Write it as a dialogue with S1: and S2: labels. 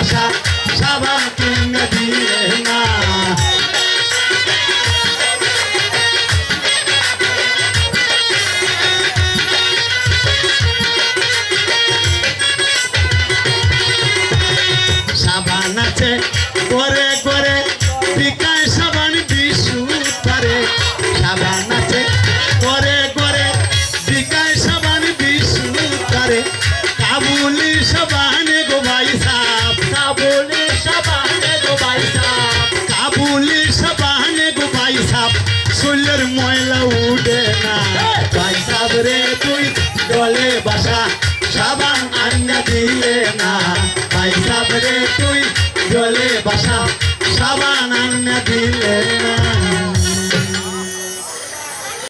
S1: বাসা সাবান কিনে দিলে না সাবান আছে করে করে বিকায় সাবান বিশু তারে সাবান আছে করে করে বিকায় সাবান বিশু তারে কাবুলি সাবানে গো ভাই সাব কাবুলি সাবানে গো ভাই সাব কাবুলি সাবানে গো ভাই সাব শরীরের ময়লা উঠে না ভাই সাব রে তুই গলে বাসা সাবান আন্না দিলে না ভাই সাব রে তুই গলে বাসা সাবান আন্না দিলে না